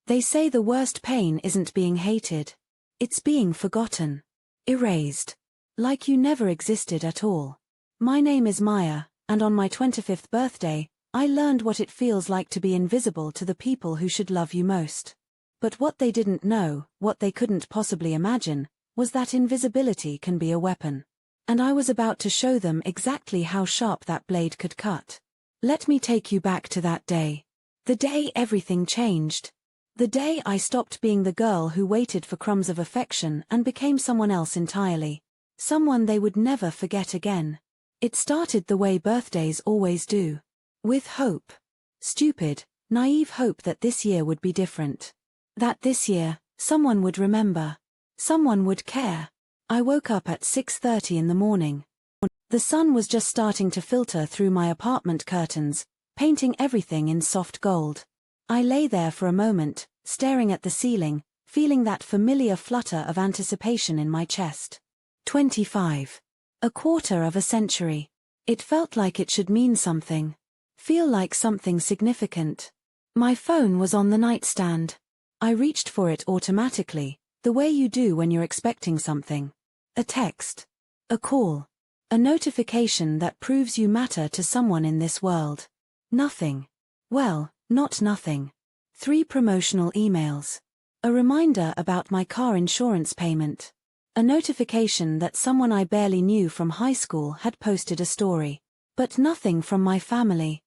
They say the worst pain isn't being hated. It's being forgotten. Erased. Like you never existed at all. My name is Maya, and on my 25th birthday, I learned what it feels like to be invisible to the people who should love you most. But what they didn't know, what they couldn't possibly imagine, was that invisibility can be a weapon. And I was about to show them exactly how sharp that blade could cut. Let me take you back to that day. The day everything changed. The day I stopped being the girl who waited for crumbs of affection and became someone else entirely. Someone they would never forget again. It started the way birthdays always do. With hope. Stupid, naive hope that this year would be different. That this year, someone would remember. Someone would care. I woke up at 6:30 in the morning. The sun was just starting to filter through my apartment curtains, painting everything in soft gold. I lay there for a moment, staring at the ceiling, feeling that familiar flutter of anticipation in my chest. 25. A quarter of a century. It felt like it should mean something. Feel like something significant. My phone was on the nightstand. I reached for it automatically, the way you do when you're expecting something. A text. A call. A notification that proves you matter to someone in this world. Nothing. Well, not nothing. 3 promotional emails. A reminder about my car insurance payment. A notification that someone I barely knew from high school had posted a story. But nothing from my family.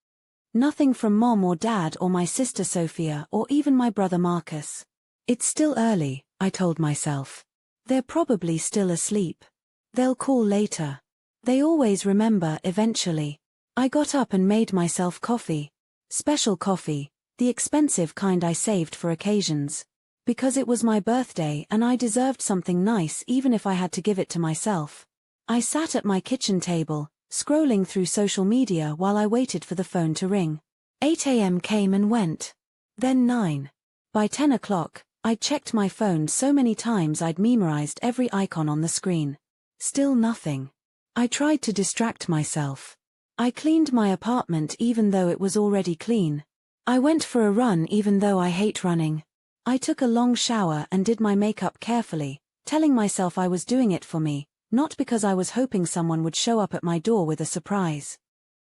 Nothing from Mom or Dad or my sister Sophia or even my brother Marcus. It's still early, I told myself. They're probably still asleep. They'll call later. They always remember eventually. I got up and made myself coffee. Special coffee, the expensive kind I saved for occasions. Because it was my birthday and I deserved something nice even if I had to give it to myself. I sat at my kitchen table, scrolling through social media while I waited for the phone to ring. 8 a.m. came and went. Then 9. By 10 o'clock, I'd checked my phone so many times I'd memorized every icon on the screen. Still nothing. I tried to distract myself. I cleaned my apartment even though it was already clean. I went for a run even though I hate running. I took a long shower and did my makeup carefully, telling myself I was doing it for me, not because I was hoping someone would show up at my door with a surprise.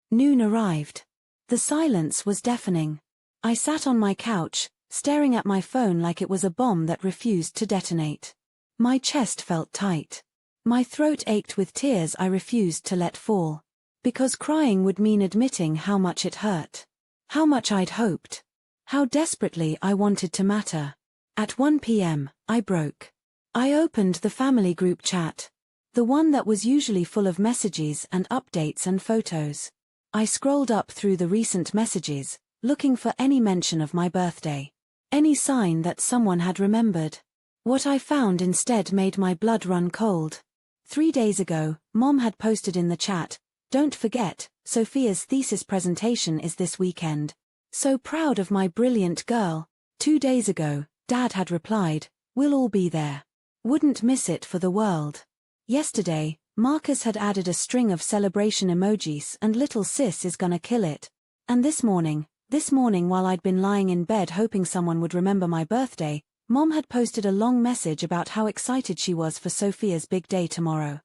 Noon arrived. The silence was deafening. I sat on my couch, staring at my phone like it was a bomb that refused to detonate. My chest felt tight. My throat ached with tears I refused to let fall. Because crying would mean admitting how much it hurt. How much I'd hoped. How desperately I wanted to matter. At 1 p.m., I broke. I opened the family group chat. The one that was usually full of messages and updates and photos. I scrolled up through the recent messages, looking for any mention of my birthday. Any sign that someone had remembered. What I found instead made my blood run cold. 3 days ago, Mom had posted in the chat, "Don't forget, Sophia's thesis presentation is this weekend. So proud of my brilliant girl." 2 days ago, Dad had replied, "We'll all be there. Wouldn't miss it for the world." Yesterday, Marcus had added a string of celebration emojis and little sis is gonna kill it. And this morning while I'd been lying in bed hoping someone would remember my birthday, Mom had posted a long message about how excited she was for Sophia's big day tomorrow.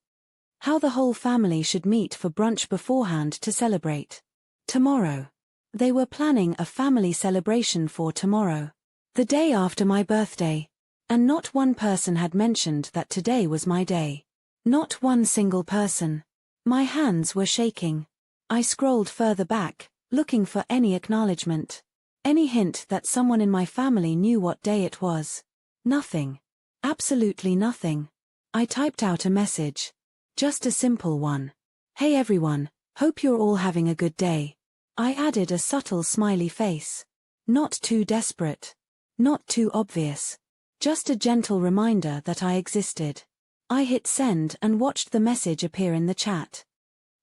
How the whole family should meet for brunch beforehand to celebrate. Tomorrow. They were planning a family celebration for tomorrow. The day after my birthday. And not one person had mentioned that today was my day. Not one single person. My hands were shaking. I scrolled further back, looking for any acknowledgement. Any hint that someone in my family knew what day it was. Nothing. Absolutely nothing. I typed out a message. Just a simple one. "Hey everyone, hope you're all having a good day." I added a subtle smiley face. Not too desperate. Not too obvious. Just a gentle reminder that I existed. I hit send and watched the message appear in the chat.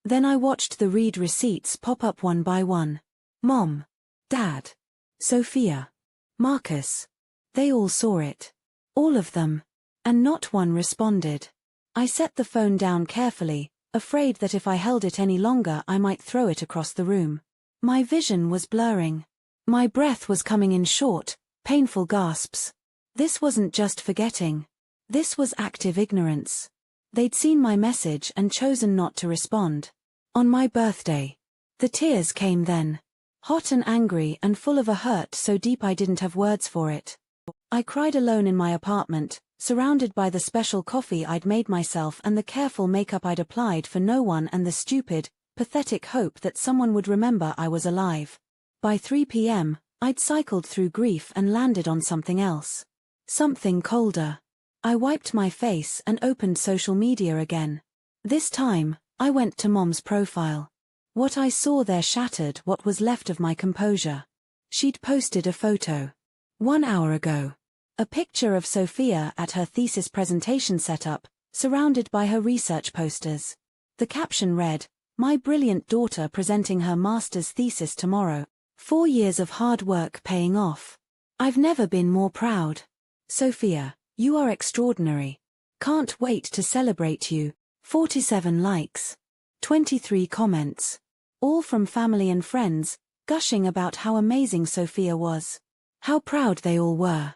Then I watched the read receipts pop up one by one. Mom. Dad. Sophia. Marcus. They all saw it. All of them. And not one responded. I set the phone down carefully, afraid that if I held it any longer I might throw it across the room. My vision was blurring. My breath was coming in short, Painful gasps. This wasn't just forgetting. This was active ignorance. They'd seen my message and chosen not to respond. On my birthday. The tears came then. Hot and angry and full of a hurt so deep I didn't have words for it. I cried alone in my apartment, surrounded by the special coffee I'd made myself and the careful makeup I'd applied for no one and the stupid, pathetic hope that someone would remember I was alive. By 3 p.m., I'd cycled through grief and landed on something else. Something colder. I wiped my face and opened social media again. This time, I went to Mom's profile. What I saw there shattered what was left of my composure. She'd posted a photo. 1 hour ago. A picture of Sophia at her thesis presentation setup, surrounded by her research posters. The caption read, "My brilliant daughter presenting her master's thesis tomorrow. 4 years of hard work paying off. I've never been more proud. Sophia, you are extraordinary. Can't wait to celebrate you." 47 likes. 23 comments. All from family and friends, gushing about how amazing Sophia was. How proud they all were.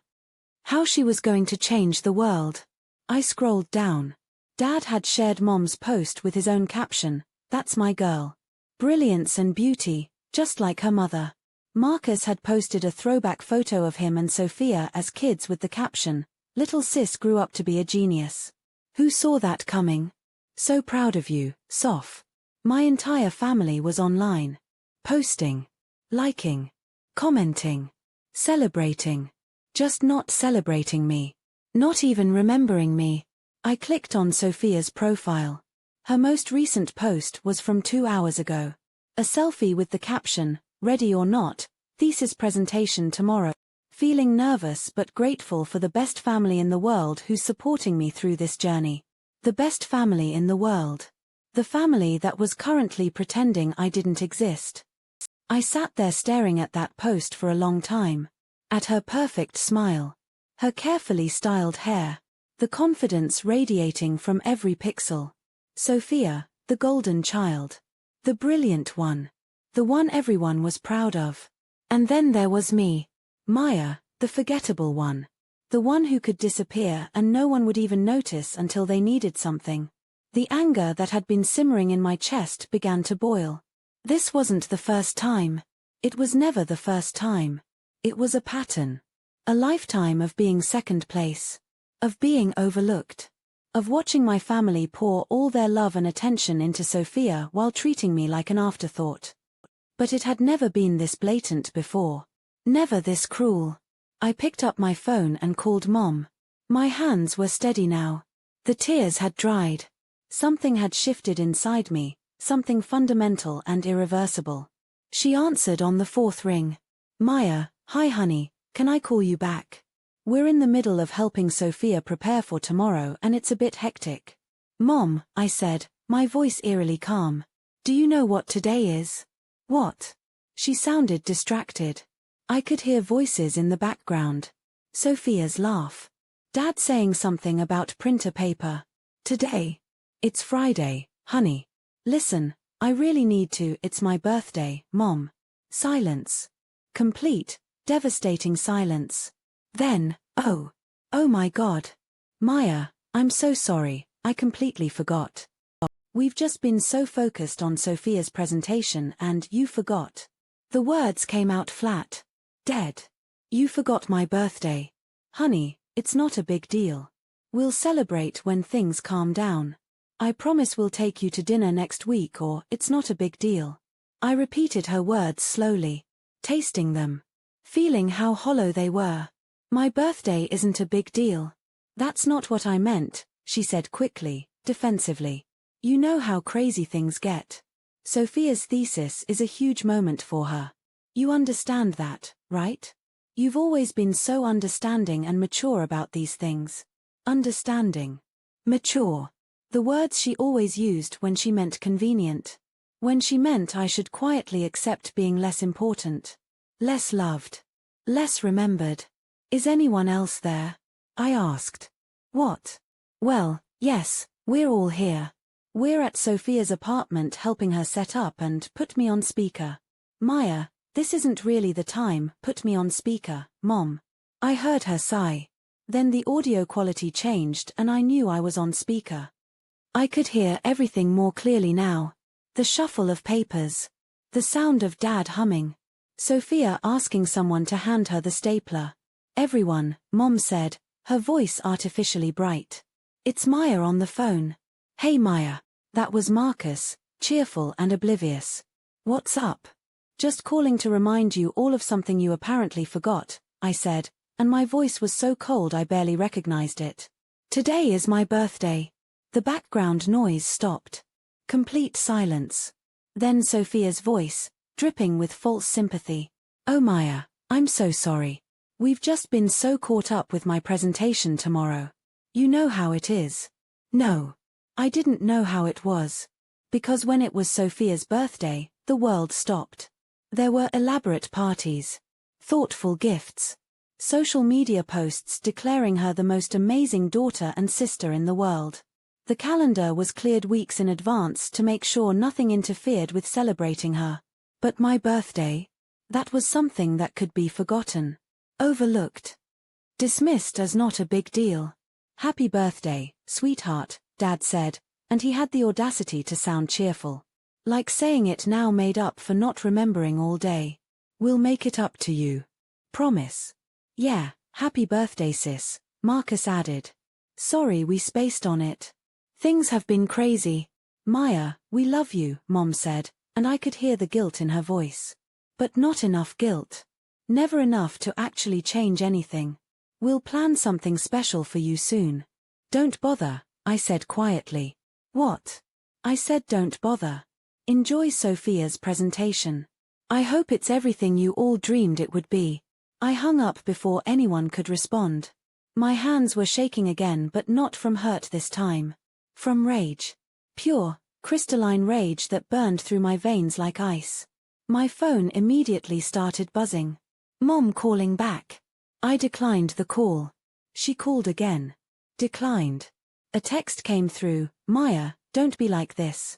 How she was going to change the world. I scrolled down. Dad had shared Mom's post with his own caption, "That's my girl. Brilliance and beauty, just like her mother." Marcus had posted a throwback photo of him and Sophia as kids with the caption, "Little sis grew up to be a genius." Who saw that coming? So proud of you, Soph. My entire family was online. Posting. Liking. Commenting. Celebrating. Just not celebrating me. Not even remembering me. I clicked on Sophia's profile. Her most recent post was from 2 hours ago. A selfie with the caption, "Ready or not, thesis presentation tomorrow. Feeling nervous but grateful for the best family in the world who's supporting me through this journey." The best family in the world. The family that was currently pretending I didn't exist. I sat there staring at that post for a long time. At her perfect smile. Her carefully styled hair. The confidence radiating from every pixel. Sophia, the golden child. The brilliant one. The one everyone was proud of. And then there was me. Maya, the forgettable one. The one who could disappear and no one would even notice until they needed something. The anger that had been simmering in my chest began to boil. This wasn't the first time. It was never the first time. It was a pattern. A lifetime of being second place. Of being overlooked. Of watching my family pour all their love and attention into Sophia while treating me like an afterthought. But it had never been this blatant before. Never this cruel. I picked up my phone and called Mom. My hands were steady now. The tears had dried. Something had shifted inside me, something fundamental and irreversible. She answered on the 4th ring. "Maya, hi honey, can I call you back? We're in the middle of helping Sophia prepare for tomorrow and it's a bit hectic." "Mom," I said, my voice eerily calm. "Do you know what today is?" "What?" She sounded distracted. I could hear voices in the background. Sophia's laugh. Dad saying something about printer paper. "Today. It's Friday, honey. Listen, I really need to, it's my birthday, Mom." Silence. Complete, devastating silence. Then, oh my God. "Maya, I'm so sorry, I completely forgot. We've just been so focused on Sophia's presentation and you forgot." The words came out flat. Dead. "You forgot my birthday. Honey, it's not a big deal. We'll celebrate when things calm down. I promise we'll take you to dinner next week or it's not a big deal." I repeated her words slowly, tasting them, feeling how hollow they were. "My birthday isn't a big deal. That's not what I meant," she said quickly, defensively. "You know how crazy things get. Sophia's thesis is a huge moment for her. You understand that, right? You've always been so understanding and mature about these things." Understanding. Mature. The words she always used when she meant convenient. When she meant I should quietly accept being less important. Less loved. Less remembered. "Is anyone else there?" I asked. "What?" "Well, yes, we're all here. We're at Sophia's apartment helping her set up and put me on speaker." "Maya, this isn't really the time, put me on speaker, Mom." I heard her sigh. Then the audio quality changed and I knew I was on speaker. I could hear everything more clearly now. The shuffle of papers. The sound of Dad humming. Sophia asking someone to hand her the stapler. Everyone, Mom said, her voice artificially bright. It's Maya on the phone. Hey Maya. That was Marcus, cheerful and oblivious. What's up? Just calling to remind you all of something you apparently forgot, I said, and my voice was so cold I barely recognized it. Today is my birthday. The background noise stopped. Complete silence. Then Sophia's voice, dripping with false sympathy. Oh Maya, I'm so sorry. We've just been so caught up with my presentation tomorrow. You know how it is. No. I didn't know how it was. Because when it was Sophia's birthday, the world stopped. There were elaborate parties. Thoughtful gifts. Social media posts declaring her the most amazing daughter and sister in the world. The calendar was cleared weeks in advance to make sure nothing interfered with celebrating her. But my birthday? That was something that could be forgotten. Overlooked. Dismissed as not a big deal. Happy birthday, sweetheart, Dad said, and he had the audacity to sound cheerful. Like saying it now made up for not remembering all day. We'll make it up to you. Promise. Yeah, happy birthday sis, Marcus added. Sorry we spaced on it. Things have been crazy. Maya, we love you, Mom said, and I could hear the guilt in her voice. But not enough guilt. Never enough to actually change anything. We'll plan something special for you soon. Don't bother, I said quietly. What? I said don't bother. Enjoy Sophia's presentation. I hope it's everything you all dreamed it would be. I hung up before anyone could respond. My hands were shaking again, but not from hurt this time. From rage. Pure, crystalline rage that burned through my veins like ice. My phone immediately started buzzing. Mom calling back. I declined the call. She called again. Declined. A text came through, Maya, don't be like this.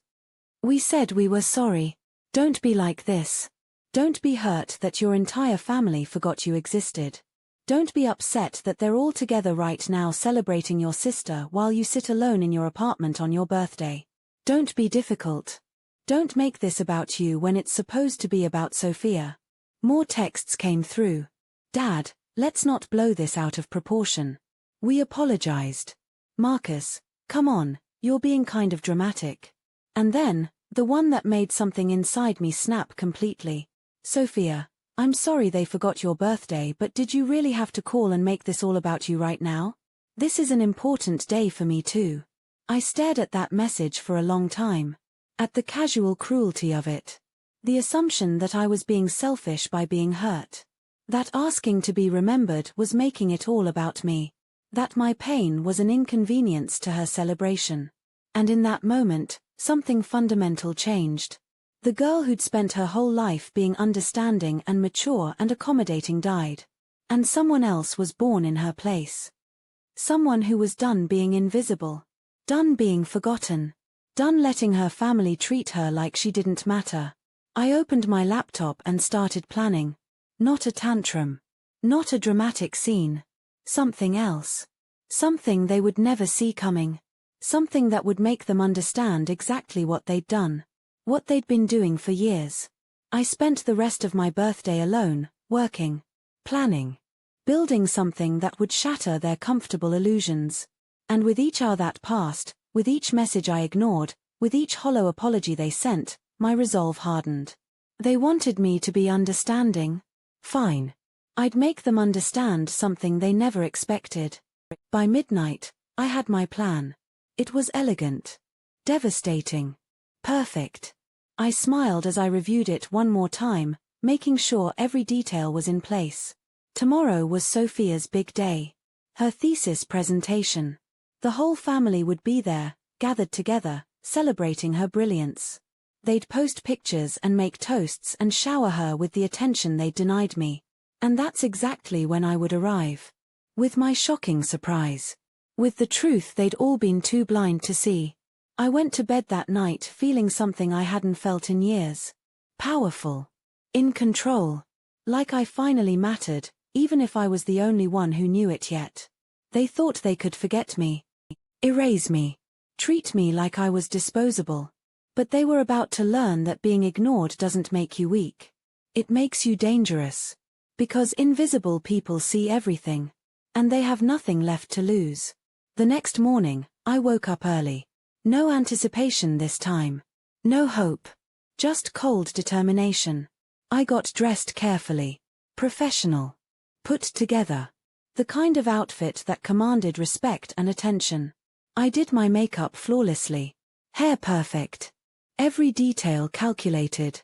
We said we were sorry. Don't be like this. Don't be hurt that your entire family forgot you existed. Don't be upset that they're all together right now celebrating your sister while you sit alone in your apartment on your birthday. Don't be difficult. Don't make this about you when it's supposed to be about Sophia. More texts came through. Dad, let's not blow this out of proportion. We apologized. Marcus, come on, you're being kind of dramatic. And then, the one that made something inside me snap completely. Sophia, I'm sorry they forgot your birthday, but did you really have to call and make this all about you right now? This is an important day for me too. I stared at that message for a long time. At the casual cruelty of it. The assumption that I was being selfish by being hurt. That asking to be remembered was making it all about me. That my pain was an inconvenience to her celebration. And in that moment, something fundamental changed. The girl who'd spent her whole life being understanding and mature and accommodating died. And someone else was born in her place. Someone who was done being invisible. Done being forgotten. Done letting her family treat her like she didn't matter. I opened my laptop and started planning. Not a tantrum. Not a dramatic scene. Something else. Something they would never see coming. Something that would make them understand exactly what they'd done. What they'd been doing for years. I spent the rest of my birthday alone, working. Planning. Building something that would shatter their comfortable illusions. And with each hour that passed, with each message I ignored, with each hollow apology they sent, my resolve hardened. They wanted me to be understanding. Fine. I'd make them understand something they never expected. By midnight, I had my plan. It was elegant. Devastating. Perfect. I smiled as I reviewed it one more time, making sure every detail was in place. Tomorrow was Sophia's big day. Her thesis presentation. The whole family would be there, gathered together, celebrating her brilliance. They'd post pictures and make toasts and shower her with the attention they'd denied me. And that's exactly when I would arrive. With my shocking surprise. With the truth they'd all been too blind to see. I went to bed that night feeling something I hadn't felt in years. Powerful. In control. Like I finally mattered, even if I was the only one who knew it yet. They thought they could forget me, erase me, treat me like I was disposable. But they were about to learn that being ignored doesn't make you weak. It makes you dangerous. Because invisible people see everything. And they have nothing left to lose. The next morning, I woke up early. No anticipation this time. No hope. Just cold determination. I got dressed carefully. Professional. Put together. The kind of outfit that commanded respect and attention. I did my makeup flawlessly. Hair perfect. Every detail calculated.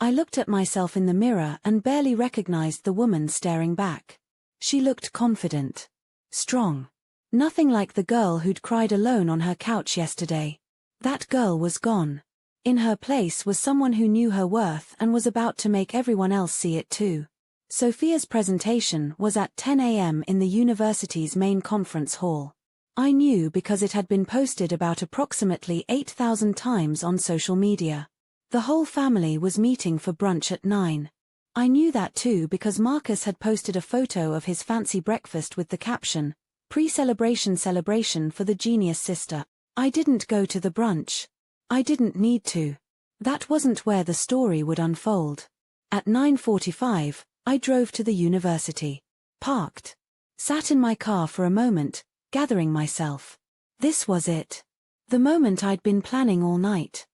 I looked at myself in the mirror and barely recognized the woman staring back. She looked confident. Strong. Nothing like the girl who'd cried alone on her couch yesterday. That girl was gone. In her place was someone who knew her worth and was about to make everyone else see it too. Sophia's presentation was at 10 a.m. in the university's main conference hall. I knew because it had been posted about approximately 8,000 times on social media. The whole family was meeting for brunch at 9. I knew that too because Marcus had posted a photo of his fancy breakfast with the caption, "Pre-celebration celebration for the genius sister." I didn't go to the brunch. I didn't need to. That wasn't where the story would unfold. At 9:45, I drove to the university. Parked. Sat in my car for a moment, gathering myself. This was it. The moment I'd been planning all night.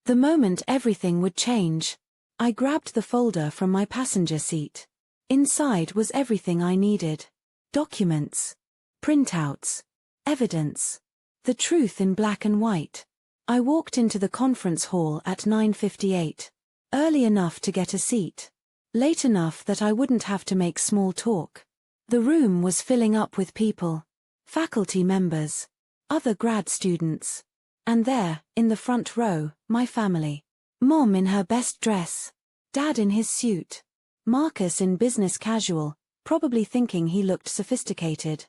The moment everything would change. I grabbed the folder from my passenger seat. Inside was everything I needed. Documents. Printouts. Evidence. The truth in black and white. I walked into the conference hall at 9:58. Early enough to get a seat. Late enough that I wouldn't have to make small talk. The room was filling up with people. Faculty members. Other grad students. And there, in the front row, my family. Mom in her best dress. Dad in his suit. Marcus in business casual, probably thinking he looked sophisticated.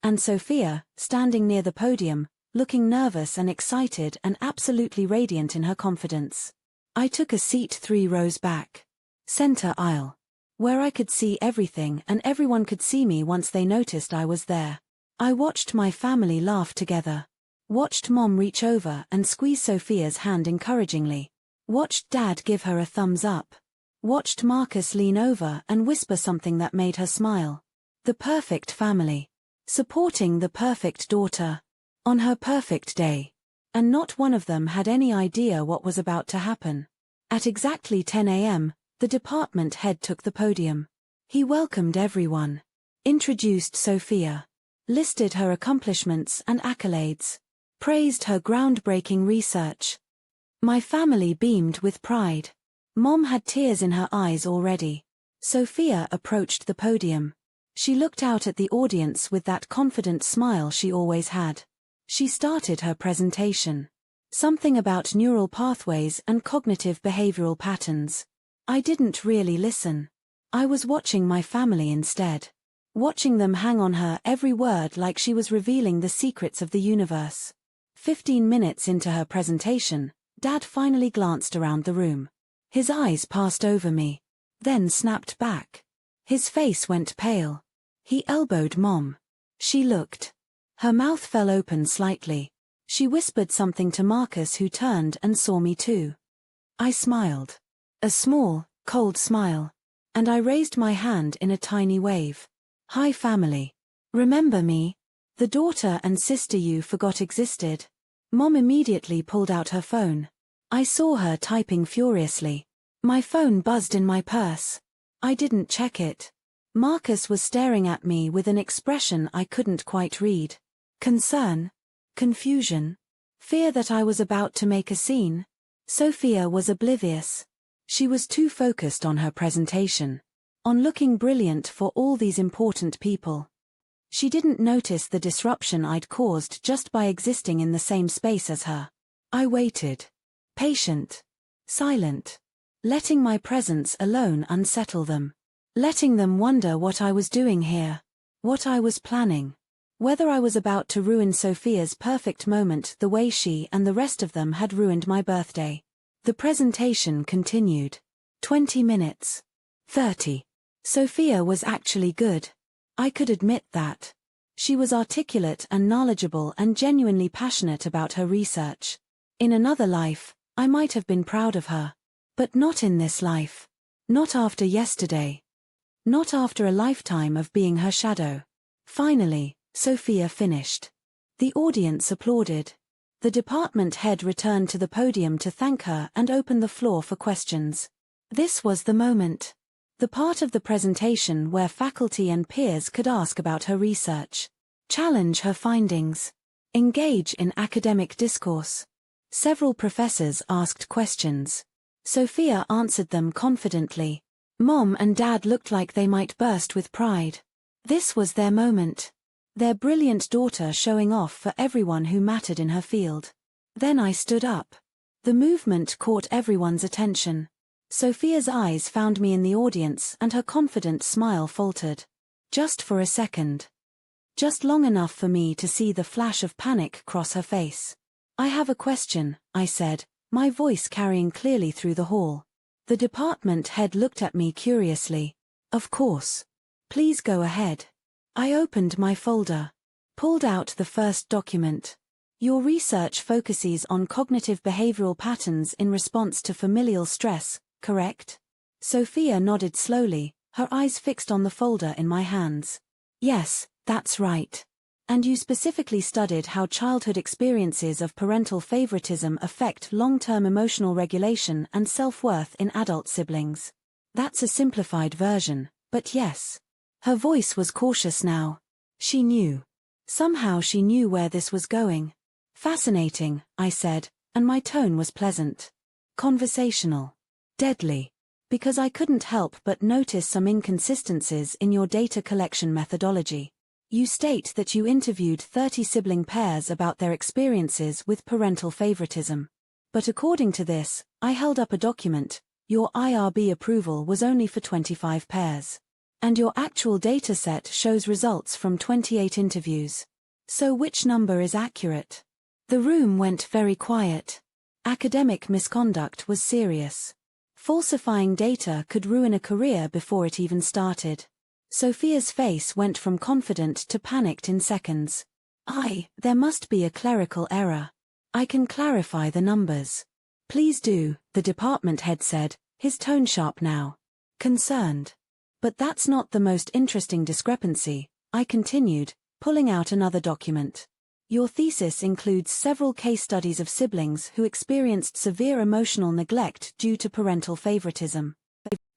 And Sophia, standing near the podium, looking nervous and excited and absolutely radiant in her confidence. I took a seat 3 rows back. Center aisle. Where I could see everything and everyone could see me once they noticed I was there. I watched my family laugh together. Watched Mom reach over and squeeze Sophia's hand encouragingly. Watched Dad give her a thumbs up. Watched Marcus lean over and whisper something that made her smile. The perfect family. Supporting the perfect daughter. On her perfect day. And not one of them had any idea what was about to happen. At exactly 10 a.m., the department head took the podium. He welcomed everyone. Introduced Sophia. Listed her accomplishments and accolades. Praised her groundbreaking research. My family beamed with pride. Mom had tears in her eyes already. Sophia approached the podium. She looked out at the audience with that confident smile she always had. She started her presentation. Something about neural pathways and cognitive behavioral patterns. I didn't really listen. I was watching my family instead. Watching them hang on her every word like she was revealing the secrets of the universe. 15 minutes into her presentation, Dad finally glanced around the room. His eyes passed over me. Then snapped back. His face went pale. He elbowed Mom. She looked. Her mouth fell open slightly. She whispered something to Marcus, who turned and saw me too. I smiled. A small, cold smile. And I raised my hand in a tiny wave. Hi family. Remember me? The daughter and sister you forgot existed. Mom immediately pulled out her phone. I saw her typing furiously. My phone buzzed in my purse. I didn't check it. Marcus was staring at me with an expression I couldn't quite read. Concern? Confusion? Fear that I was about to make a scene? Sophia was oblivious. She was too focused on her presentation. On looking brilliant for all these important people. She didn't notice the disruption I'd caused just by existing in the same space as her. I waited. Patient. Silent. Letting my presence alone unsettle them. Letting them wonder what I was doing here. What I was planning. Whether I was about to ruin Sophia's perfect moment the way she and the rest of them had ruined my birthday. The presentation continued. 20 minutes. 30. Sophia was actually good. I could admit that. She was articulate and knowledgeable and genuinely passionate about her research. In another life, I might have been proud of her. But not in this life. Not after yesterday. Not after a lifetime of being her shadow. Finally, Sophia finished. The audience applauded. The department head returned to the podium to thank her and open the floor for questions. This was the moment. The part of the presentation where faculty and peers could ask about her research, challenge her findings, engage in academic discourse. Several professors asked questions. Sophia answered them confidently. Mom and Dad looked like they might burst with pride. This was their moment. Their brilliant daughter showing off for everyone who mattered in her field. Then I stood up. The movement caught everyone's attention. Sophia's eyes found me in the audience and her confident smile faltered. Just for a second. Just long enough for me to see the flash of panic cross her face. I have a question, I said, my voice carrying clearly through the hall. The department head looked at me curiously. Of course. Please go ahead. I opened my folder. Pulled out the first document. Your research focuses on cognitive behavioral patterns in response to familial stress, correct? Sophia nodded slowly, her eyes fixed on the folder in my hands. Yes, that's right. And you specifically studied how childhood experiences of parental favoritism affect long-term emotional regulation and self-worth in adult siblings. That's a simplified version, but yes. Her voice was cautious now. She knew. Somehow she knew where this was going. Fascinating, I said, and my tone was pleasant. Conversational. Deadly. Because I couldn't help but notice some inconsistencies in your data collection methodology. You state that you interviewed 30 sibling pairs about their experiences with parental favoritism. But according to this, I held up a document, your IRB approval was only for 25 pairs. And your actual dataset shows results from 28 interviews. So which number is accurate? The room went very quiet. Academic misconduct was serious. Falsifying data could ruin a career before it even started. Sophia's face went from confident to panicked in seconds. There must be a clerical error. I can clarify the numbers. Please do, the department head said, his tone sharp now. Concerned. But that's not the most interesting discrepancy, I continued, pulling out another document. Your thesis includes several case studies of siblings who experienced severe emotional neglect due to parental favoritism.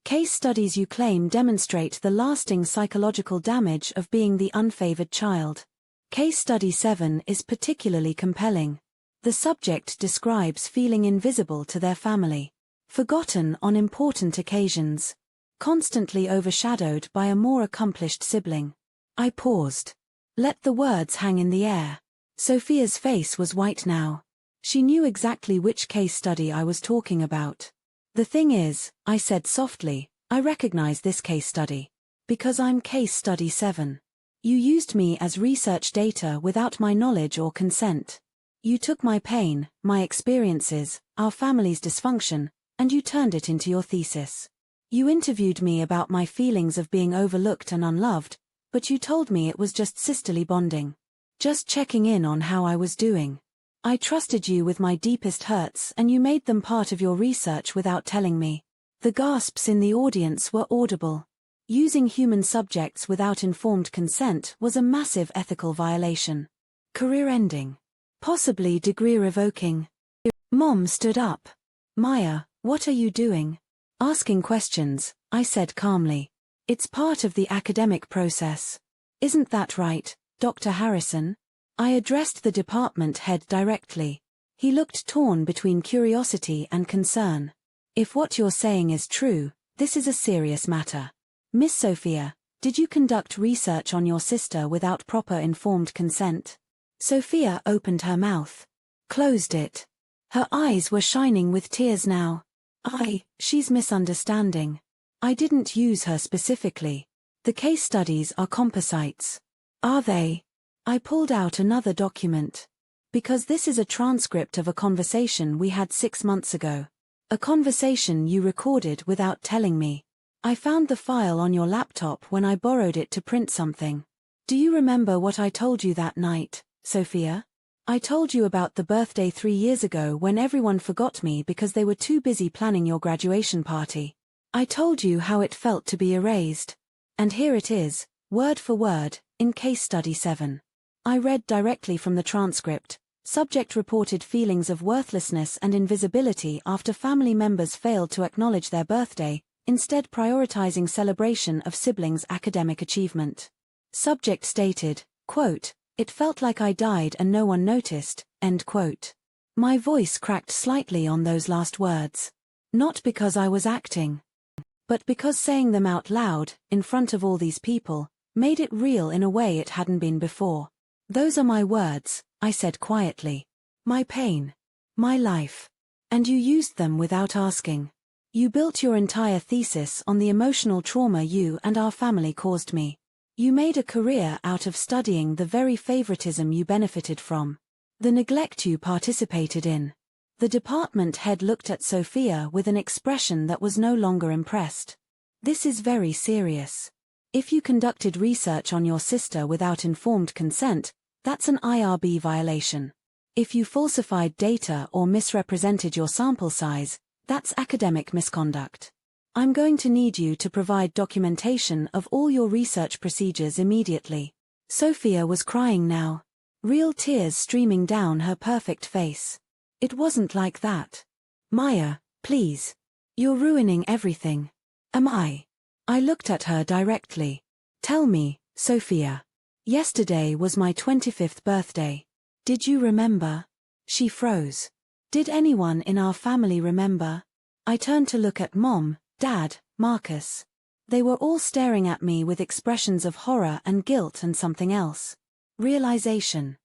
Case studies you claim demonstrate the lasting psychological damage of being the unfavored child. Case study 7 is particularly compelling. The subject describes feeling invisible to their family, forgotten on important occasions, constantly overshadowed by a more accomplished sibling. I paused. Let the words hang in the air. Sophia's face was white now. She knew exactly which case study I was talking about. The thing is, I said softly, I recognize this case study. Because I'm case study 7. You used me as research data without my knowledge or consent. You took my pain, my experiences, our family's dysfunction, and you turned it into your thesis. You interviewed me about my feelings of being overlooked and unloved, but you told me it was just sisterly bonding. Just checking in on how I was doing. I trusted you with my deepest hurts and you made them part of your research without telling me. The gasps in the audience were audible. Using human subjects without informed consent was a massive ethical violation. Career-ending. Possibly degree-revoking. Mom stood up. Maya, what are you doing? Asking questions, I said calmly. It's part of the academic process. Isn't that right, Dr. Harrison? I addressed the department head directly. He looked torn between curiosity and concern. If what you're saying is true, this is a serious matter. Miss Sophia, did you conduct research on your sister without proper informed consent? Sophia opened her mouth. Closed it. Her eyes were shining with tears now. She's misunderstanding. I didn't use her specifically. The case studies are composites. Are they? I pulled out another document. Because this is a transcript of a conversation we had 6 months ago. A conversation you recorded without telling me. I found the file on your laptop when I borrowed it to print something. Do you remember what I told you that night, Sophia? I told you about the birthday 3 years ago when everyone forgot me because they were too busy planning your graduation party. I told you how it felt to be erased. And here it is, word for word, in Case Study 7. I read directly from the transcript. Subject reported feelings of worthlessness and invisibility after family members failed to acknowledge their birthday, instead prioritizing celebration of siblings' academic achievement. Subject stated, quote, "It felt like I died and no one noticed," end quote. My voice cracked slightly on those last words. Not because I was acting, but because saying them out loud, in front of all these people, made it real in a way it hadn't been before. Those are my words, I said quietly. My pain. My life. And you used them without asking. You built your entire thesis on the emotional trauma you and our family caused me. You made a career out of studying the very favoritism you benefited from. The neglect you participated in. The department head looked at Sophia with an expression that was no longer impressed. This is very serious. If you conducted research on your sister without informed consent, that's an IRB violation. If you falsified data or misrepresented your sample size, that's academic misconduct. I'm going to need you to provide documentation of all your research procedures immediately. Sophia was crying now. Real tears streaming down her perfect face. It wasn't like that. Maya, please. You're ruining everything. Am I? I looked at her directly. Tell me, Sophia. Yesterday was my 25th birthday. Did you remember? She froze. Did anyone in our family remember? I turned to look at Mom, Dad, Marcus. They were all staring at me with expressions of horror and guilt and something else. Realization.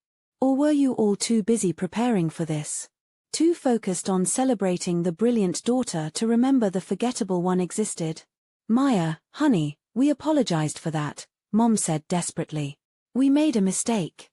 Or were you all too busy preparing for this? Too focused on celebrating the brilliant daughter to remember the forgettable one existed? Maya, honey, we apologized for that, Mom said desperately. We made a mistake.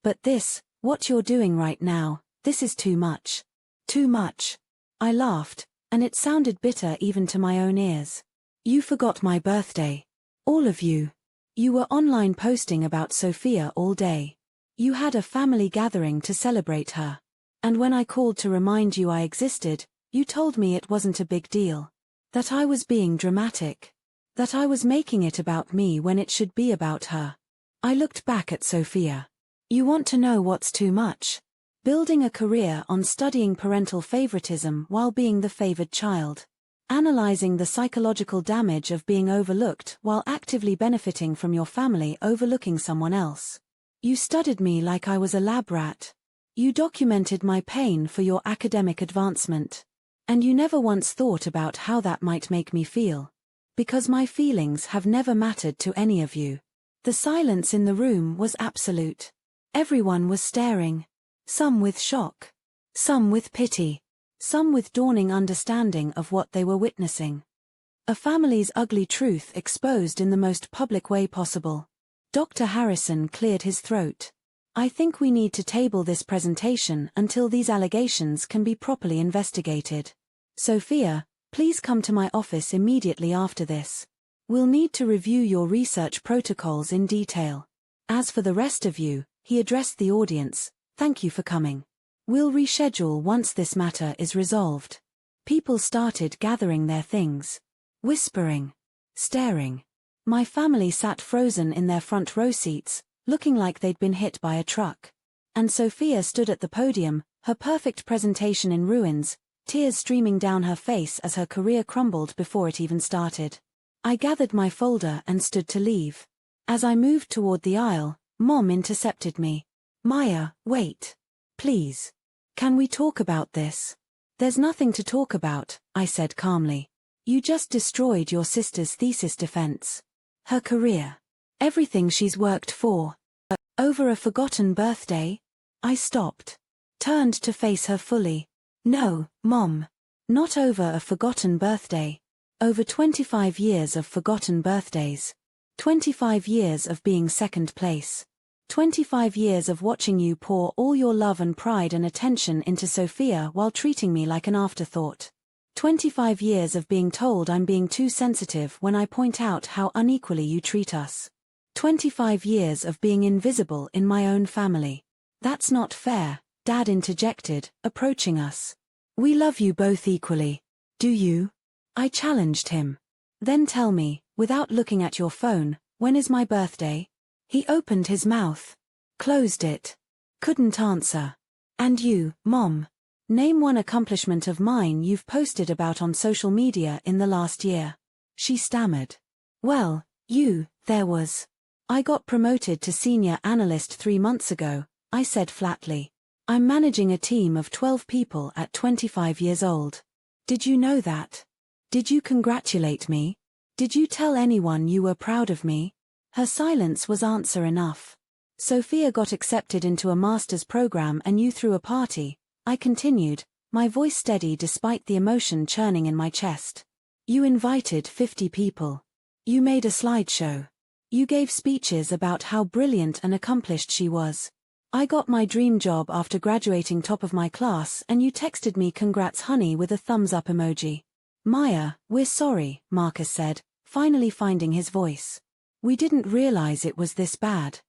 But this, what you're doing right now, this is too much. Too much. I laughed, and it sounded bitter even to my own ears. You forgot my birthday. All of you. You were online posting about Sophia all day. You had a family gathering to celebrate her. And when I called to remind you I existed, you told me it wasn't a big deal. That I was being dramatic. That I was making it about me when it should be about her. I looked back at Sophia. You want to know what's too much? Building a career on studying parental favoritism while being the favored child. Analyzing the psychological damage of being overlooked while actively benefiting from your family overlooking someone else. You studied me like I was a lab rat. You documented my pain for your academic advancement. And you never once thought about how that might make me feel. Because my feelings have never mattered to any of you. The silence in the room was absolute. Everyone was staring. Some with shock. Some with pity. Some with dawning understanding of what they were witnessing. A family's ugly truth exposed in the most public way possible. Dr. Harrison cleared his throat. I think we need to table this presentation until these allegations can be properly investigated. Sophia, please come to my office immediately after this. We'll need to review your research protocols in detail. As for the rest of you, he addressed the audience, thank you for coming. We'll reschedule once this matter is resolved. People started gathering their things. Whispering. Staring. My family sat frozen in their front row seats, looking like they'd been hit by a truck. And Sophia stood at the podium, her perfect presentation in ruins, tears streaming down her face as her career crumbled before it even started. I gathered my folder and stood to leave. As I moved toward the aisle, Mom intercepted me. Maya, wait. Please. Can we talk about this? There's nothing to talk about, I said calmly. You just destroyed your sister's thesis defense. Her career. Everything she's worked for. Over a forgotten birthday? I stopped. Turned to face her fully. No, Mom. Not over a forgotten birthday. Over 25 years of forgotten birthdays. 25 years of being second place. 25 years of watching you pour all your love and pride and attention into Sophia while treating me like an afterthought. 25 years of being told I'm being too sensitive when I point out how unequally you treat us. 25 years of being invisible in my own family. That's not fair, Dad interjected, approaching us. We love you both equally. Do you? I challenged him. Then tell me, without looking at your phone, when is my birthday? He opened his mouth. Closed it. Couldn't answer. And you, Mom? Name one accomplishment of mine you've posted about on social media in the last year. She stammered. Well, there was. I got promoted to senior analyst 3 months ago, I said flatly. I'm managing a team of 12 people at 25 years old. Did you know that? Did you congratulate me? Did you tell anyone you were proud of me? Her silence was answer enough. Sophia got accepted into a master's program and you threw a party, I continued, my voice steady despite the emotion churning in my chest. You invited 50 people. You made a slideshow. You gave speeches about how brilliant and accomplished she was. I got my dream job after graduating top of my class and you texted me congrats honey with a thumbs up emoji. Maya, we're sorry, Marcus said, finally finding his voice. We didn't realize it was this bad.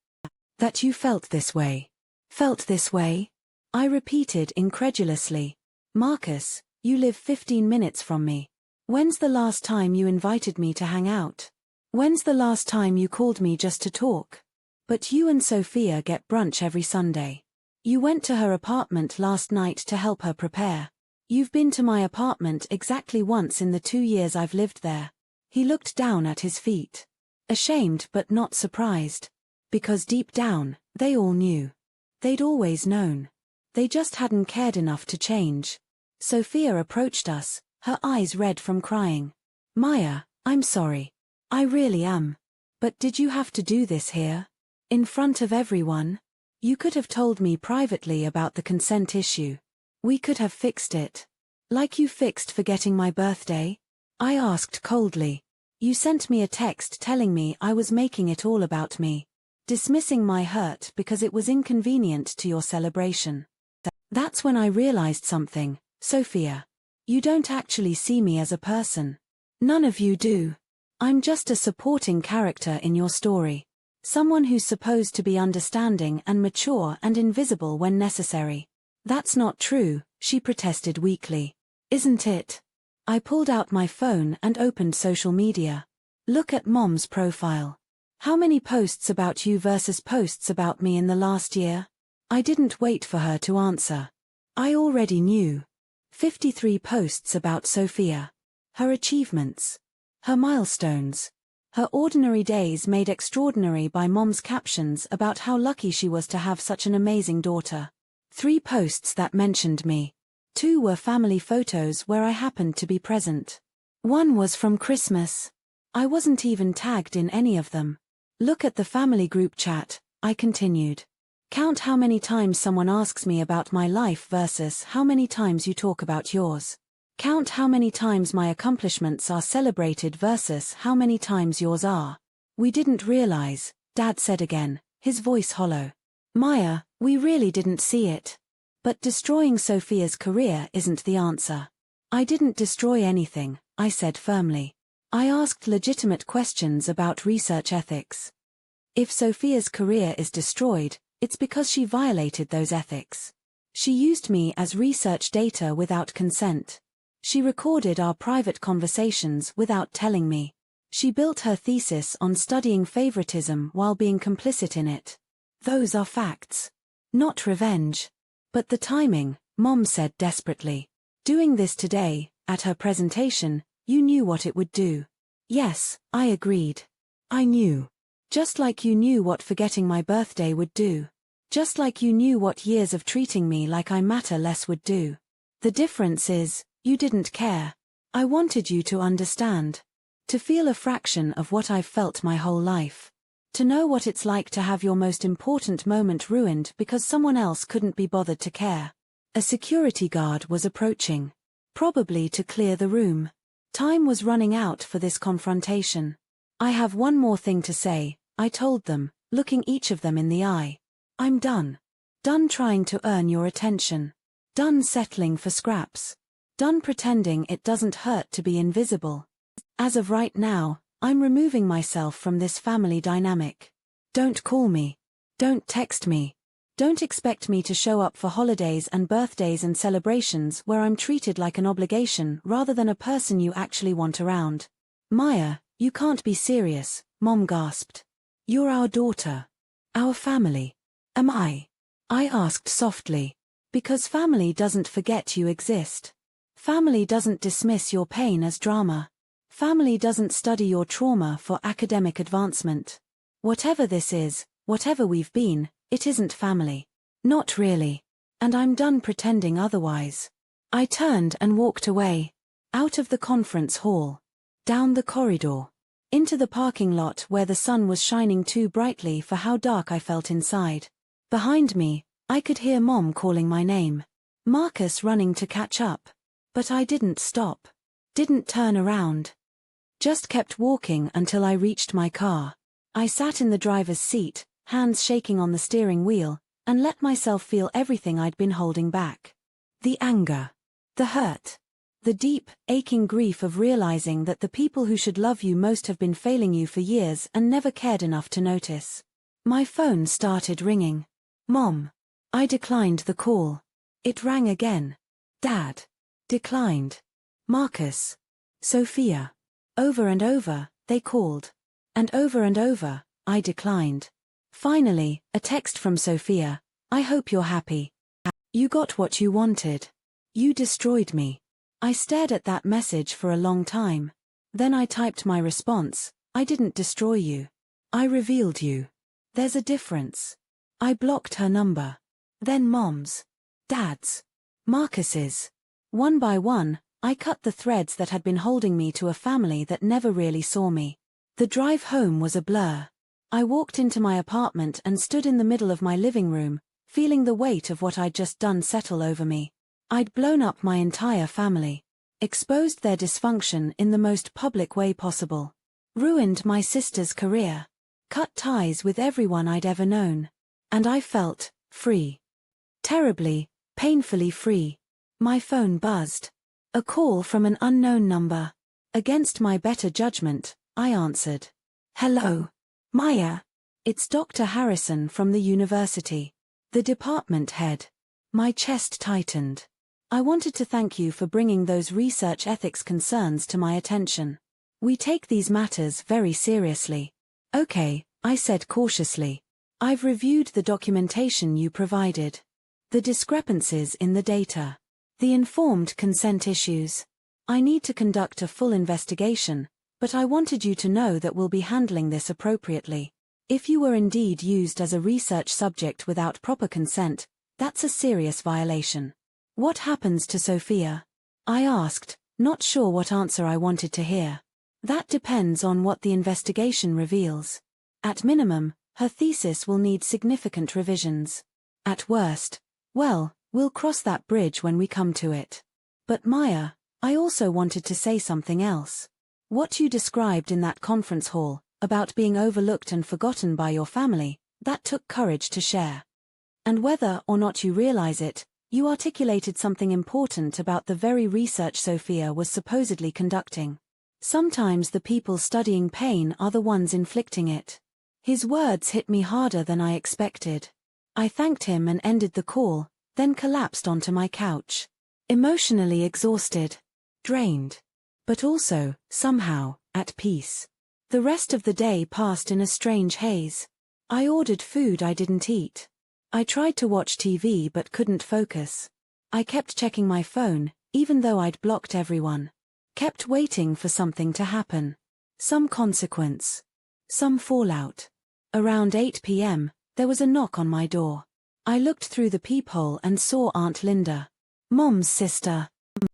That you felt this way. Felt this way? I repeated incredulously. Marcus, you live 15 minutes from me. When's the last time you invited me to hang out? When's the last time you called me just to talk? But you and Sophia get brunch every Sunday. You went to her apartment last night to help her prepare. You've been to my apartment exactly once in the 2 years I've lived there. He looked down at his feet. Ashamed but not surprised. Because deep down, they all knew. They'd always known. They just hadn't cared enough to change. Sophia approached us, her eyes red from crying. Maya, I'm sorry. I really am. But did you have to do this here? In front of everyone? You could have told me privately about the consent issue. We could have fixed it. Like you fixed forgetting my birthday? I asked coldly. You sent me a text telling me I was making it all about me. Dismissing my hurt because it was inconvenient to your celebration. That's when I realized something, Sophia. You don't actually see me as a person. None of you do. I'm just a supporting character in your story. Someone who's supposed to be understanding and mature and invisible when necessary. That's not true, she protested weakly. Isn't it? I pulled out my phone and opened social media. Look at Mom's profile. How many posts about you versus posts about me in the last year? I didn't wait for her to answer. I already knew. 53 posts about Sophia. Her achievements. Her milestones. Her ordinary days made extraordinary by Mom's captions about how lucky she was to have such an amazing daughter. 3 posts that mentioned me. 2 were family photos where I happened to be present. 1 was from Christmas. I wasn't even tagged in any of them. Look at the family group chat, I continued. Count how many times someone asks me about my life versus how many times you talk about yours. Count how many times my accomplishments are celebrated versus how many times yours are. We didn't realize, Dad said again, his voice hollow. Maya, we really didn't see it. But destroying Sophia's career isn't the answer. I didn't destroy anything, I said firmly. I asked legitimate questions about research ethics. If Sophia's career is destroyed, it's because she violated those ethics. She used me as research data without consent. She recorded our private conversations without telling me. She built her thesis on studying favoritism while being complicit in it. Those are facts. Not revenge. But the timing, Mom said desperately. Doing this today, at her presentation, you knew what it would do. Yes, I agreed. I knew. Just like you knew what forgetting my birthday would do. Just like you knew what years of treating me like I matter less would do. The difference is, you didn't care. I wanted you to understand. To feel a fraction of what I've felt my whole life. To know what it's like to have your most important moment ruined because someone else couldn't be bothered to care. A security guard was approaching. Probably to clear the room. Time was running out for this confrontation. I have one more thing to say, I told them, looking each of them in the eye. I'm done. Done trying to earn your attention. Done settling for scraps. Done pretending it doesn't hurt to be invisible. As of right now, I'm removing myself from this family dynamic. Don't call me. Don't text me. Don't expect me to show up for holidays and birthdays and celebrations where I'm treated like an obligation rather than a person you actually want around. Maya, you can't be serious, Mom gasped. You're our daughter. Our family. Am I? I asked softly. Because family doesn't forget you exist. Family doesn't dismiss your pain as drama. Family doesn't study your trauma for academic advancement. Whatever this is, whatever we've been, it isn't family. Not really. And I'm done pretending otherwise. I turned and walked away. Out of the conference hall. Down the corridor. Into the parking lot where the sun was shining too brightly for how dark I felt inside. Behind me, I could hear Mom calling my name. Marcus running to catch up. But I didn't stop. Didn't turn around. Just kept walking until I reached my car. I sat in the driver's seat, hands shaking on the steering wheel, and let myself feel everything I'd been holding back. The anger. The hurt. The deep, aching grief of realizing that the people who should love you most have been failing you for years and never cared enough to notice. My phone started ringing. Mom. I declined the call. It rang again. Dad. Declined. Marcus. Sophia. Over and over, they called. And over, I declined. Finally, a text from Sophia. I hope you're happy. You got what you wanted. You destroyed me. I stared at that message for a long time. Then I typed my response. I didn't destroy you. I revealed you. There's a difference. I blocked her number. Then Mom's. Dad's. Marcus's. One by one, I cut the threads that had been holding me to a family that never really saw me. The drive home was a blur. I walked into my apartment and stood in the middle of my living room, feeling the weight of what I'd just done settle over me. I'd blown up my entire family. Exposed their dysfunction in the most public way possible. Ruined my sister's career. Cut ties with everyone I'd ever known. And I felt free. Terribly, painfully free. My phone buzzed. A call from an unknown number. Against my better judgment, I answered. Hello. Maya. It's Dr. Harrison from the university. The department head. My chest tightened. I wanted to thank you for bringing those research ethics concerns to my attention. We take these matters very seriously. Okay, I said cautiously. I've reviewed the documentation you provided. The discrepancies in the data. The informed consent issues. I need to conduct a full investigation, but I wanted you to know that we'll be handling this appropriately. If you were indeed used as a research subject without proper consent, that's a serious violation. What happens to Sophia? I asked, not sure what answer I wanted to hear. That depends on what the investigation reveals. At minimum, her thesis will need significant revisions. At worst, well, we'll cross that bridge when we come to it. But Maya, I also wanted to say something else. What you described in that conference hall, about being overlooked and forgotten by your family, that took courage to share. And whether or not you realize it, you articulated something important about the very research Sophia was supposedly conducting. Sometimes the people studying pain are the ones inflicting it. His words hit me harder than I expected. I thanked him and ended the call, then collapsed onto my couch. Emotionally exhausted. Drained. But also, somehow, at peace. The rest of the day passed in a strange haze. I ordered food I didn't eat. I tried to watch TV but couldn't focus. I kept checking my phone, even though I'd blocked everyone. Kept waiting for something to happen. Some consequence. Some fallout. Around 8 p.m., there was a knock on my door. I looked through the peephole and saw Aunt Linda. Mom's sister.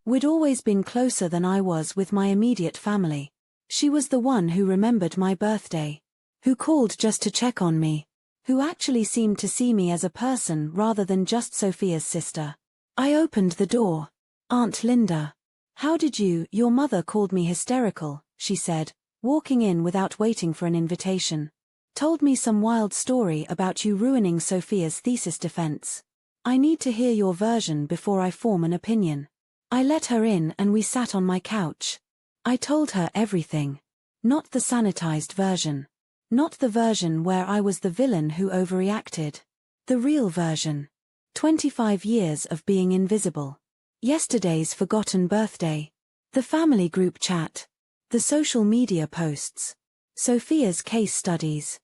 We'd always been closer than I was with my immediate family. She was the one who remembered my birthday. Who called just to check on me. Who actually seemed to see me as a person rather than just Sophia's sister. I opened the door. Aunt Linda. How did your mother called me hysterical, she said, walking in without waiting for an invitation. Told me some wild story about you ruining Sophia's thesis defense. I need to hear your version before I form an opinion. I let her in and we sat on my couch. I told her everything. Not the sanitized version. Not the version where I was the villain who overreacted. The real version. 25 years of being invisible. Yesterday's forgotten birthday. The family group chat. The social media posts. Sophia's case studies.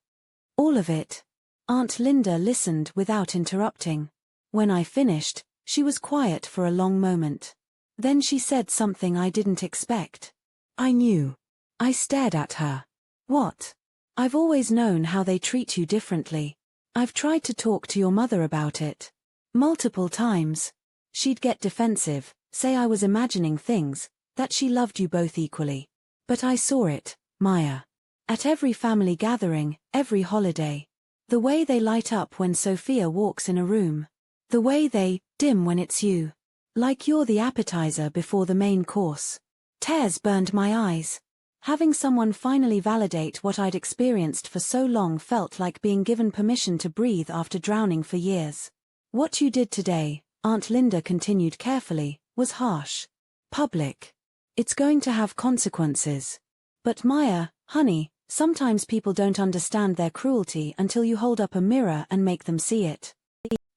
All of it. Aunt Linda listened without interrupting. When I finished, she was quiet for a long moment. Then she said something I didn't expect. I knew. I stared at her. What? I've always known how they treat you differently. I've tried to talk to your mother about it. Multiple times. She'd get defensive, say I was imagining things, that she loved you both equally. But I saw it, Maya. At every family gathering, every holiday. The way they light up when Sophia walks in a room. The way they dim when it's you. Like you're the appetizer before the main course. Tears burned my eyes. Having someone finally validate what I'd experienced for so long felt like being given permission to breathe after drowning for years. What you did today, Aunt Linda continued carefully, was harsh. Public. It's going to have consequences. But Maya, honey, sometimes people don't understand their cruelty until you hold up a mirror and make them see it.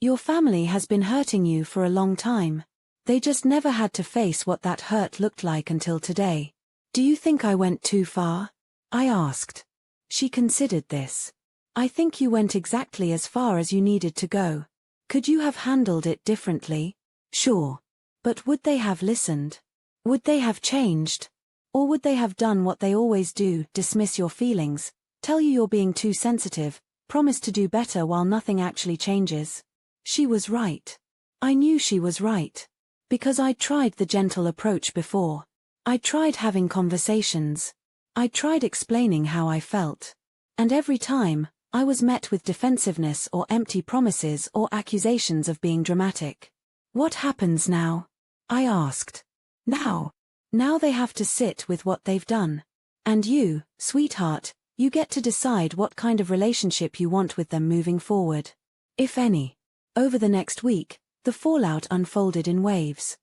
Your family has been hurting you for a long time. They just never had to face what that hurt looked like until today. Do you think I went too far? I asked. She considered this. I think you went exactly as far as you needed to go. Could you have handled it differently? Sure. But would they have listened? Would they have changed? Or would they have done what they always do, dismiss your feelings, tell you you're being too sensitive, promise to do better while nothing actually changes? She was right. I knew she was right. Because I'd tried the gentle approach before. I tried having conversations. I tried explaining how I felt. And every time, I was met with defensiveness or empty promises or accusations of being dramatic. What happens now? I asked. Now they have to sit with what they've done. And you, sweetheart, you get to decide what kind of relationship you want with them moving forward. If any. Over the next week, the fallout unfolded in waves.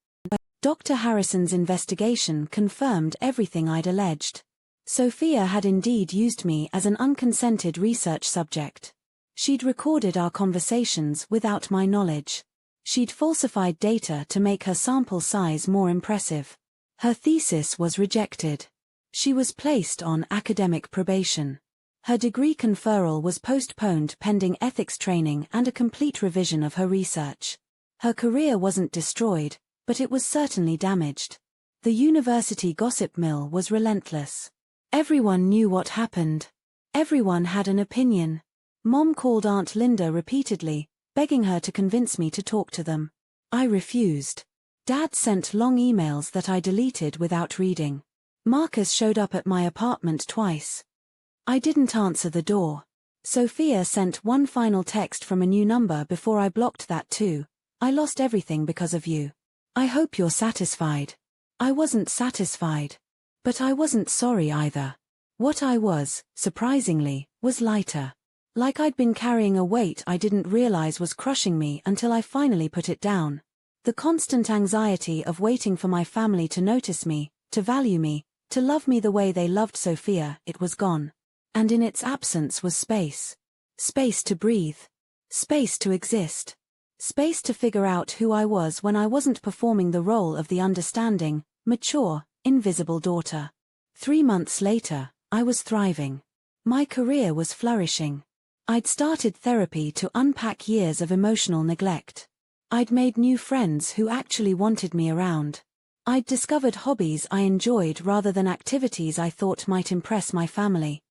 Dr. Harrison's investigation confirmed everything I'd alleged. Sophia had indeed used me as an unconsented research subject. She'd recorded our conversations without my knowledge. She'd falsified data to make her sample size more impressive. Her thesis was rejected. She was placed on academic probation. Her degree conferral was postponed pending ethics training and a complete revision of her research. Her career wasn't destroyed, but it was certainly damaged. The university gossip mill was relentless. Everyone knew what happened. Everyone had an opinion. Mom called Aunt Linda repeatedly, begging her to convince me to talk to them. I refused. Dad sent long emails that I deleted without reading. Marcus showed up at my apartment twice. I didn't answer the door. Sophia sent one final text from a new number before I blocked that too. I lost everything because of you. I hope you're satisfied. I wasn't satisfied. But I wasn't sorry either. What I was, surprisingly, was lighter. Like I'd been carrying a weight I didn't realize was crushing me until I finally put it down. The constant anxiety of waiting for my family to notice me, to value me, to love me the way they loved Sophia, it was gone. And in its absence was space. Space to breathe. Space to exist. Space to figure out who I was when I wasn't performing the role of the understanding, mature, invisible daughter. 3 months later, I was thriving. My career was flourishing. I'd started therapy to unpack years of emotional neglect. I'd made new friends who actually wanted me around. I'd discovered hobbies I enjoyed rather than activities I thought might impress my family.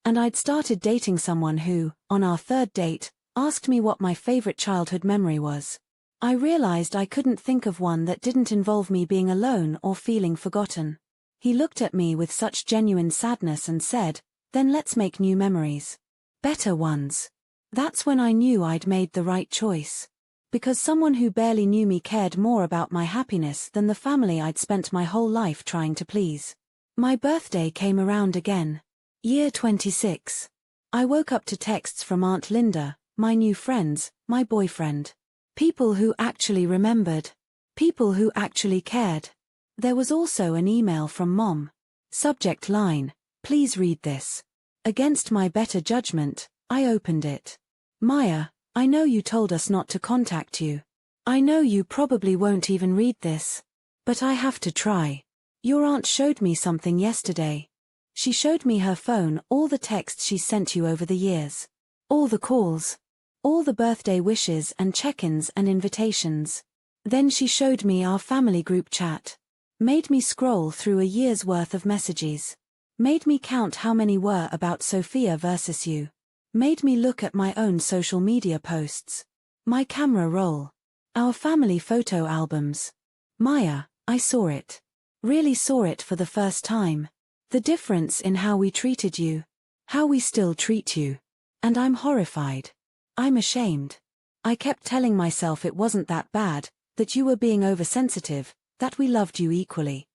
And I'd started dating someone who, on our 3rd date, asked me what my favorite childhood memory was. I realized I couldn't think of one that didn't involve me being alone or feeling forgotten. He looked at me with such genuine sadness and said, "Then let's make new memories. Better ones." That's when I knew I'd made the right choice. Because someone who barely knew me cared more about my happiness than the family I'd spent my whole life trying to please. My birthday came around again. Year 26. I woke up to texts from Aunt Linda, my new friends, my boyfriend. People who actually remembered. People who actually cared. There was also an email from Mom. Subject line, "Please read this." Against my better judgment, I opened it. "Maya, I know you told us not to contact you. I know you probably won't even read this. But I have to try. Your aunt showed me something yesterday. She showed me her phone, all the texts she sent you over the years. All the calls. All the birthday wishes and check-ins and invitations. Then she showed me our family group chat. Made me scroll through a year's worth of messages. Made me count how many were about Sophia versus you. Made me look at my own social media posts. My camera roll. Our family photo albums. Maya, I saw it. Really saw it for the first time. The difference in how we treated you. How we still treat you. And I'm horrified. I'm ashamed. I kept telling myself it wasn't that bad, that you were being oversensitive, that we loved you equally.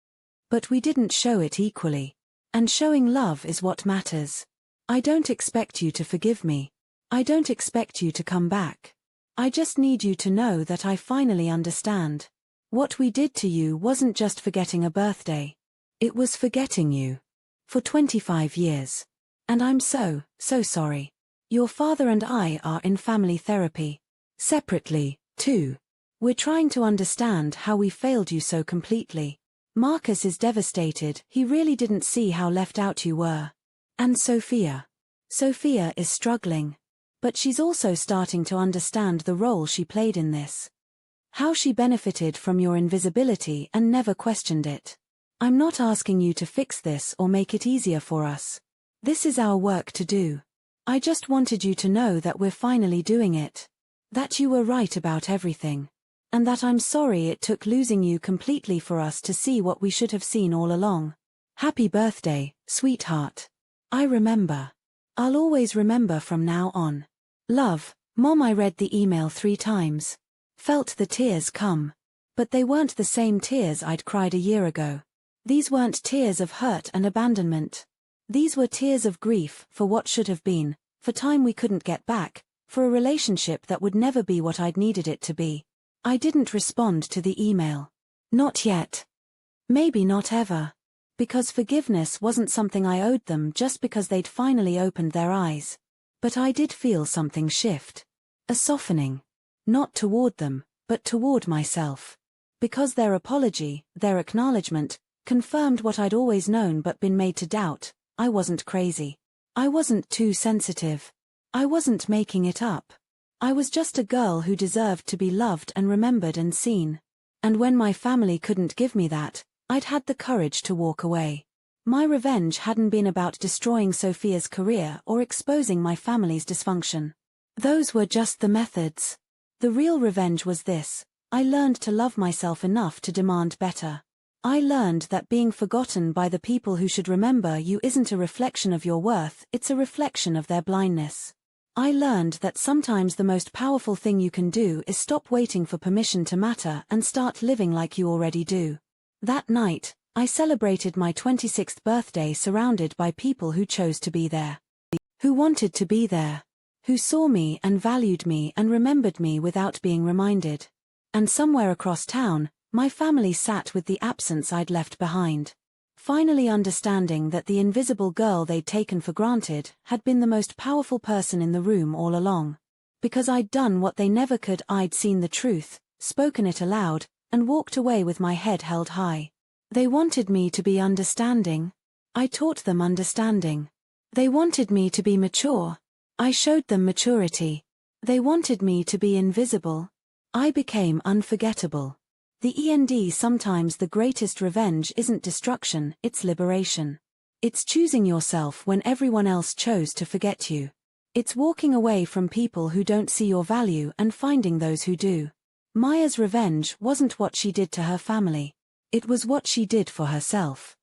But we didn't show it equally. And showing love is what matters. I don't expect you to forgive me. I don't expect you to come back. I just need you to know that I finally understand. What we did to you wasn't just forgetting a birthday. It was forgetting you. For 25 years. And I'm so sorry. Your father and I are in family therapy. Separately, too. We're trying to understand how we failed you so completely. Marcus is devastated, he really didn't see how left out you were. And Sophia. Sophia is struggling. But she's also starting to understand the role she played in this. How she benefited from your invisibility and never questioned it. I'm not asking you to fix this or make it easier for us. This is our work to do. I just wanted you to know that we're finally doing it. That you were right about everything. And that I'm sorry it took losing you completely for us to see what we should have seen all along. Happy birthday, sweetheart. I remember. I'll always remember from now on. Love, Mom. I read the email 3 times. Felt the tears come. But they weren't the same tears I'd cried a year ago. These weren't tears of hurt and abandonment. These were tears of grief for what should have been, for time we couldn't get back, for a relationship that would never be what I'd needed it to be. I didn't respond to the email. Not yet. Maybe not ever. Because forgiveness wasn't something I owed them just because they'd finally opened their eyes. But I did feel something shift. A softening. Not toward them, but toward myself. Because their apology, their acknowledgement, confirmed what I'd always known but been made to doubt. I wasn't crazy. I wasn't too sensitive. I wasn't making it up. I was just a girl who deserved to be loved and remembered and seen. And when my family couldn't give me that, I'd had the courage to walk away. My revenge hadn't been about destroying Sophia's career or exposing my family's dysfunction. Those were just the methods. The real revenge was this. I learned to love myself enough to demand better. I learned that being forgotten by the people who should remember you isn't a reflection of your worth, it's a reflection of their blindness. I learned that sometimes the most powerful thing you can do is stop waiting for permission to matter and start living like you already do. That night, I celebrated my 26th birthday surrounded by people who chose to be there. Who wanted to be there. Who saw me and valued me and remembered me without being reminded. And somewhere across town, my family sat with the absence I'd left behind. Finally understanding that the invisible girl they'd taken for granted had been the most powerful person in the room all along. Because I'd done what they never could, I'd seen the truth, spoken it aloud, and walked away with my head held high. They wanted me to be understanding. I taught them understanding. They wanted me to be mature. I showed them maturity. They wanted me to be invisible. I became unforgettable. The end. Sometimes the greatest revenge isn't destruction, it's liberation. It's choosing yourself when everyone else chose to forget you. It's walking away from people who don't see your value and finding those who do. Maya's revenge wasn't what she did to her family. It was what she did for herself.